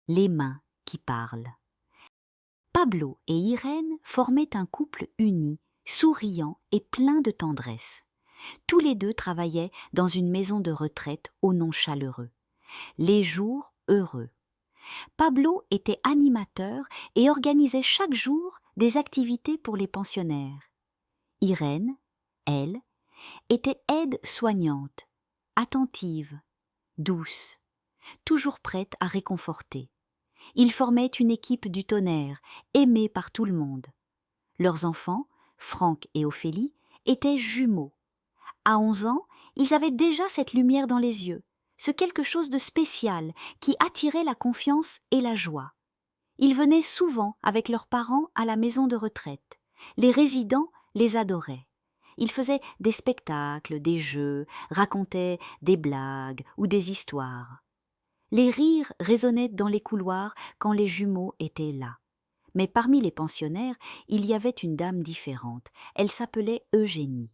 les mains qui parlent. Pablo et Irène formaient un couple uni, souriant et plein de tendresse. Tous les deux travaillaient dans une maison de retraite au nom chaleureux. Les jours heureux. Pablo était animateur et organisait chaque jour des activités pour les pensionnaires. Irène, elle, était aide-soignante, attentive, douce, toujours prête à réconforter. Ils formaient une équipe du tonnerre, aimée par tout le monde. Leurs enfants, Franck et Ophélie, étaient jumeaux. À 11 ans, ils avaient déjà cette lumière dans les yeux, ce quelque chose de spécial qui attirait la confiance et la joie. Ils venaient souvent avec leurs parents à la maison de retraite. Les résidents les adoraient. Ils faisaient des spectacles, des jeux, racontaient des blagues ou des histoires. Les rires résonnaient dans les couloirs quand les jumeaux étaient là. Mais parmi les pensionnaires, il y avait une dame différente. Elle s'appelait Eugénie.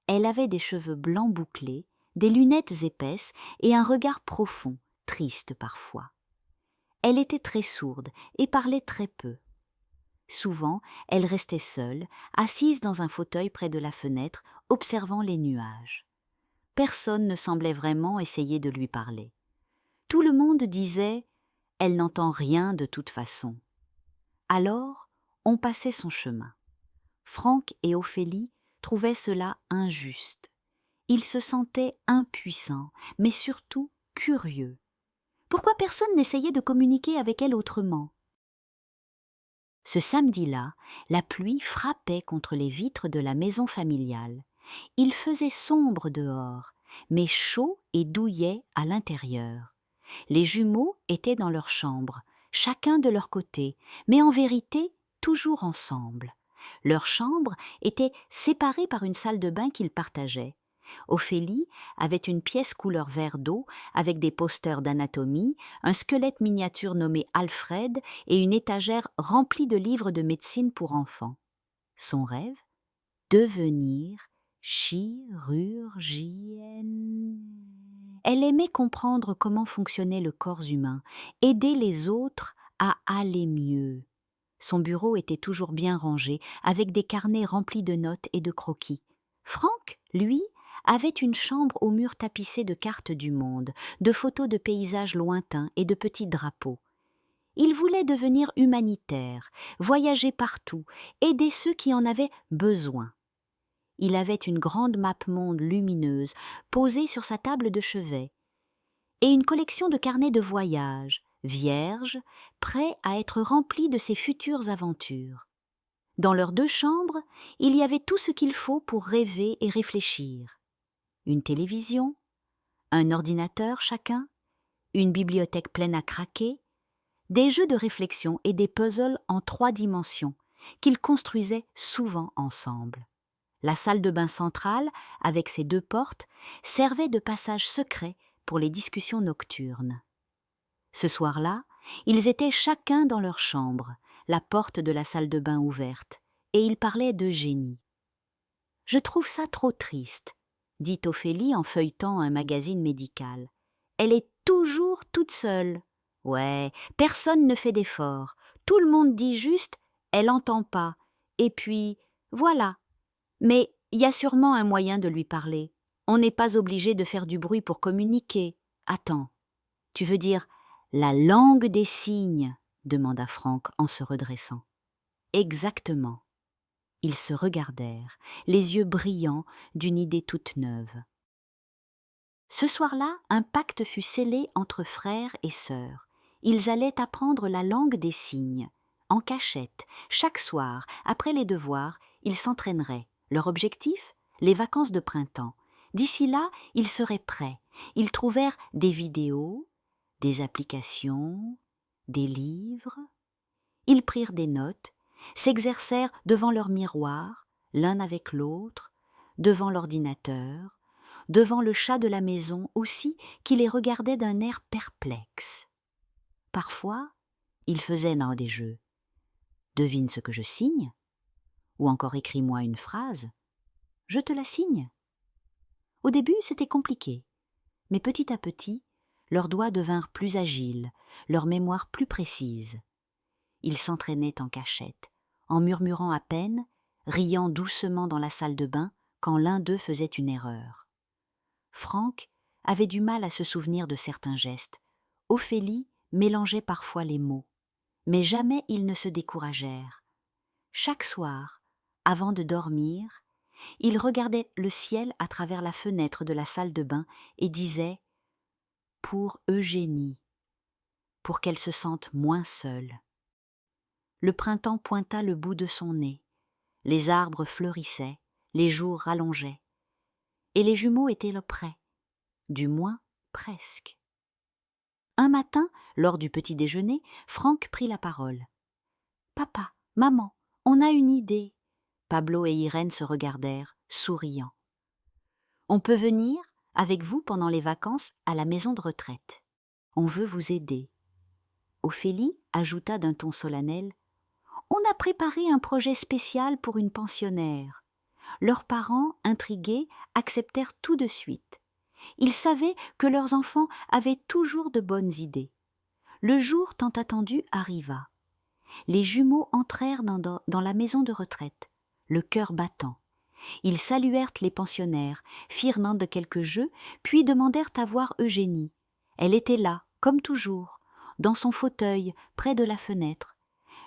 Elle avait des cheveux blancs bouclés, des lunettes épaisses et un regard profond, triste parfois. Elle était très sourde et parlait très peu. Souvent, elle restait seule, assise dans un fauteuil près de la fenêtre, observant les nuages. Personne ne semblait vraiment essayer de lui parler. Tout le monde disait « Elle n'entend rien de toute façon ». Alors, on passait son chemin. Franck et Ophélie trouvaient cela injuste. Ils se sentaient impuissants, mais surtout curieux. Pourquoi personne n'essayait de communiquer avec elle autrement ? Ce samedi-là, la pluie frappait contre les vitres de la maison familiale. Il faisait sombre dehors, mais chaud et douillet à l'intérieur. Les jumeaux étaient dans leur chambre, chacun de leur côté, mais en vérité toujours ensemble. Leur chambre était séparée par une salle de bain qu'ils partageaient. Ophélie avait une pièce couleur vert d'eau avec des posters d'anatomie, un squelette miniature nommé Alfred et une étagère remplie de livres de médecine pour enfants. Son rêve ? Devenir chirurgienne. Elle aimait comprendre comment fonctionnait le corps humain, aider les autres à aller mieux. Son bureau était toujours bien rangé, avec des carnets remplis de notes et de croquis. Franck, lui, avait une chambre aux murs tapissés de cartes du monde, de photos de paysages lointains et de petits drapeaux. Il voulait devenir humanitaire, voyager partout, aider ceux qui en avaient besoin. Il avait une grande map-monde lumineuse posée sur sa table de chevet et une collection de carnets de voyage, vierges, prêts à être remplis de ses futures aventures. Dans leurs 2 chambres, il y avait tout ce qu'il faut pour rêver et réfléchir. Une télévision, un ordinateur chacun, une bibliothèque pleine à craquer, des jeux de réflexion et des puzzles en 3 dimensions qu'ils construisaient souvent ensemble. La salle de bain centrale, avec ses 2 portes, servait de passage secret pour les discussions nocturnes. Ce soir-là, ils étaient chacun dans leur chambre, la porte de la salle de bain ouverte, et ils parlaient d'Eugénie. « Je trouve ça trop triste », dit Ophélie en feuilletant un magazine médical. « Elle est toujours toute seule. Ouais, personne ne fait d'efforts. Tout le monde dit juste « elle entend pas ». Et puis, voilà. Mais il y a sûrement un moyen de lui parler. On n'est pas obligé de faire du bruit pour communiquer. Attends, tu veux dire la langue des signes ? Demanda Franck en se redressant. Exactement. Ils se regardèrent, les yeux brillants d'une idée toute neuve. Ce soir-là, un pacte fut scellé entre frères et sœurs. Ils allaient apprendre la langue des signes. En cachette, chaque soir, après les devoirs, ils s'entraîneraient. Leur objectif ? Les vacances de printemps. D'ici là, ils seraient prêts. Ils trouvèrent des vidéos, des applications, des livres. Ils prirent des notes, s'exercèrent devant leur miroir, l'un avec l'autre, devant l'ordinateur, devant le chat de la maison aussi qui les regardait d'un air perplexe. Parfois, ils faisaient dans des jeux. Devine ce que je signe, ou encore écris-moi une phrase. Je te la signe. Au début, c'était compliqué, mais petit à petit, leurs doigts devinrent plus agiles, leur mémoire plus précise. Ils s'entraînaient en cachette, en murmurant à peine, riant doucement dans la salle de bain quand l'un d'eux faisait une erreur. Franck avait du mal à se souvenir de certains gestes. Ophélie mélangeait parfois les mots, mais jamais ils ne se découragèrent. Chaque soir, avant de dormir, il regardait le ciel à travers la fenêtre de la salle de bain et disait « Pour Eugénie, pour qu'elle se sente moins seule ». Le printemps pointa le bout de son nez, les arbres fleurissaient, les jours rallongeaient, et les jumeaux étaient là près, du moins presque. Un matin, lors du petit déjeuner, Franck prit la parole. « Papa, maman, on a une idée. » Pablo et Irène se regardèrent, souriant. « On peut venir, avec vous pendant les vacances, à la maison de retraite. On veut vous aider. » Ophélie ajouta d'un ton solennel « On a préparé un projet spécial pour une pensionnaire. » Leurs parents, intrigués, acceptèrent tout de suite. Ils savaient que leurs enfants avaient toujours de bonnes idées. Le jour tant attendu arriva. Les jumeaux entrèrent dans la maison de retraite, le cœur battant. Ils saluèrent les pensionnaires, firent de quelques jeux, puis demandèrent à voir Eugénie. Elle était là, comme toujours, dans son fauteuil, près de la fenêtre,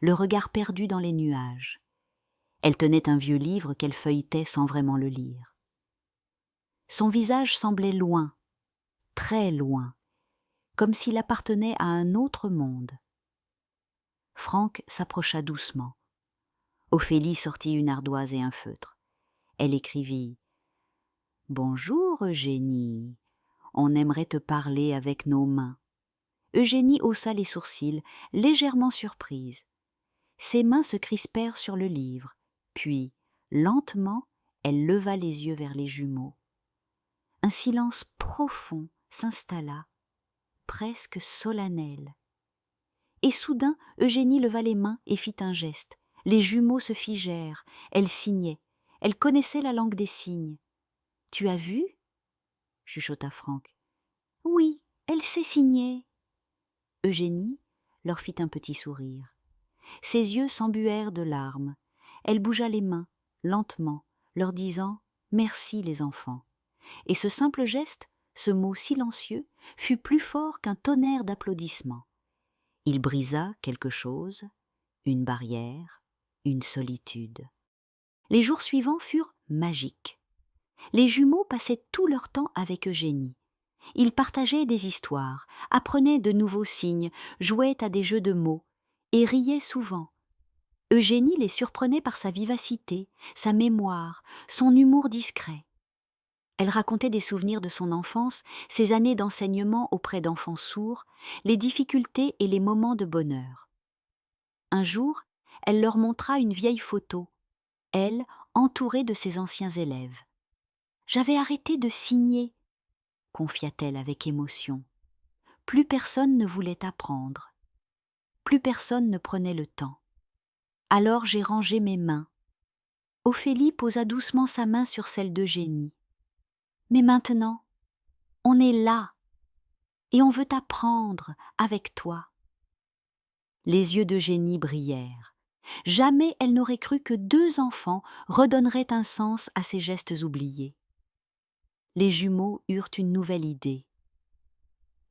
le regard perdu dans les nuages. Elle tenait un vieux livre qu'elle feuilletait sans vraiment le lire. Son visage semblait loin, très loin, comme s'il appartenait à un autre monde. Franck s'approcha doucement. Ophélie sortit une ardoise et un feutre. Elle écrivit « Bonjour Eugénie, on aimerait te parler avec nos mains. » Eugénie haussa les sourcils, légèrement surprise. Ses mains se crispèrent sur le livre, puis, lentement, elle leva les yeux vers les jumeaux. Un silence profond s'installa, presque solennel. Et soudain, Eugénie leva les mains et fit un geste. Les jumeaux se figèrent, elle signait. Elle connaissait la langue des signes. « Tu as vu ?» chuchota Franck. « Oui, elle sait signer. » Eugénie leur fit un petit sourire. Ses yeux s'embuèrent de larmes. Elle bougea les mains, lentement, leur disant « Merci les enfants ». Et ce simple geste, ce mot silencieux, fut plus fort qu'un tonnerre d'applaudissements. Il brisa quelque chose, une barrière, une solitude. Les jours suivants furent magiques. Les jumeaux passaient tout leur temps avec Eugénie. Ils partageaient des histoires, apprenaient de nouveaux signes, jouaient à des jeux de mots et riaient souvent. Eugénie les surprenait par sa vivacité, sa mémoire, son humour discret. Elle racontait des souvenirs de son enfance, ses années d'enseignement auprès d'enfants sourds, les difficultés et les moments de bonheur. Un jour, elle leur montra une vieille photo, elle entourée de ses anciens élèves. « J'avais arrêté de signer, » confia-t-elle avec émotion. Plus personne ne voulait apprendre. Plus personne ne prenait le temps. Alors j'ai rangé mes mains. Ophélie posa doucement sa main sur celle d'Eugénie. Mais maintenant, on est là, et on veut apprendre avec toi. Les yeux d'Eugénie brillèrent. Jamais elle n'aurait cru que 2 enfants redonneraient un sens à ces gestes oubliés. Les jumeaux eurent une nouvelle idée.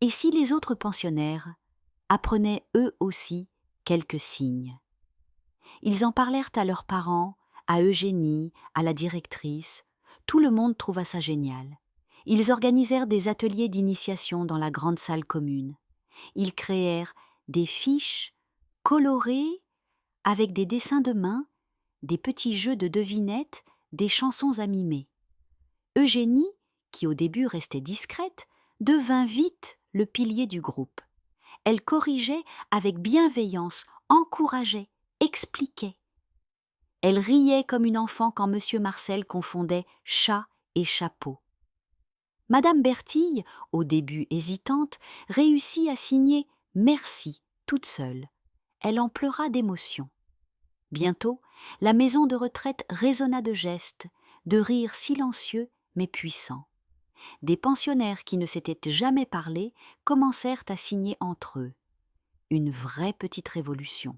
Et si les autres pensionnaires apprenaient eux aussi quelques signes? Ils en parlèrent à leurs parents, à Eugénie, à la directrice. Tout le monde trouva ça génial. Ils organisèrent des ateliers d'initiation dans la grande salle commune. Ils créèrent des fiches colorées avec des dessins de main, des petits jeux de devinettes, des chansons à mimer. Eugénie, qui au début restait discrète, devint vite le pilier du groupe. Elle corrigeait avec bienveillance, encourageait, expliquait. Elle riait comme une enfant quand M. Marcel confondait chat et chapeau. Madame Bertille, au début hésitante, réussit à signer « Merci » toute seule. Elle en pleura d'émotion. Bientôt, la maison de retraite résonna de gestes, de rires silencieux mais puissants. Des pensionnaires qui ne s'étaient jamais parlé commencèrent à signer entre eux. Une vraie petite révolution.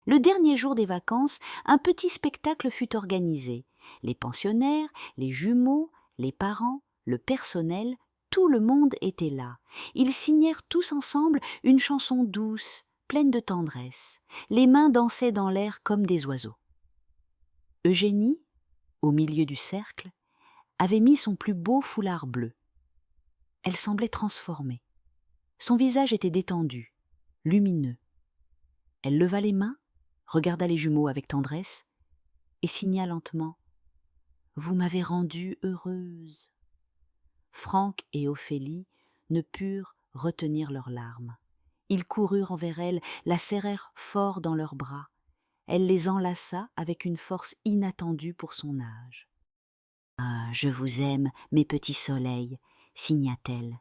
Le dernier jour des vacances, un petit spectacle fut organisé. Les pensionnaires, les jumeaux, les parents, le personnel, tout le monde était là. Ils signèrent tous ensemble une chanson douce, pleine de tendresse. Les mains dansaient dans l'air comme des oiseaux. Eugénie, au milieu du cercle, avait mis son plus beau foulard bleu. Elle semblait transformée. Son visage était détendu, lumineux. Elle leva les mains, regarda les jumeaux avec tendresse et signa lentement « Vous m'avez rendue heureuse ». Franck et Ophélie ne purent retenir leurs larmes. Ils coururent envers elle, la serrèrent fort dans leurs bras. Elle les enlaça avec une force inattendue pour son âge. « Ah, je vous aime, mes petits soleils », signa-t-elle.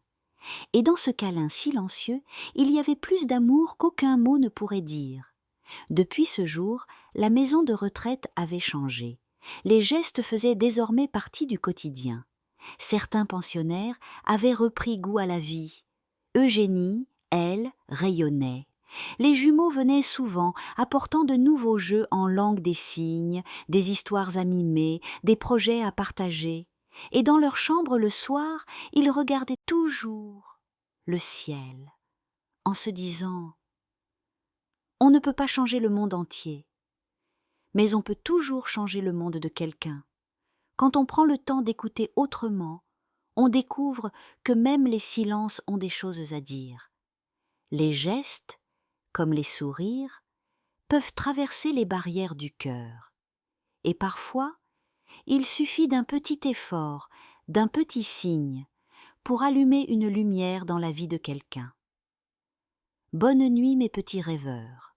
Et dans ce câlin silencieux, il y avait plus d'amour qu'aucun mot ne pourrait dire. Depuis ce jour, la maison de retraite avait changé. Les gestes faisaient désormais partie du quotidien. Certains pensionnaires avaient repris goût à la vie. Eugénie, elle, rayonnait. Les jumeaux venaient souvent, apportant de nouveaux jeux en langue des signes, des histoires à mimer, des projets à partager. Et dans leur chambre le soir, ils regardaient toujours le ciel, en se disant « On ne peut pas changer le monde entier, mais on peut toujours changer le monde de quelqu'un. Quand on prend le temps d'écouter autrement, on découvre que même les silences ont des choses à dire. Les gestes, comme les sourires, peuvent traverser les barrières du cœur. Et parfois, il suffit d'un petit effort, d'un petit signe, pour allumer une lumière dans la vie de quelqu'un. Bonne nuit mes petits rêveurs.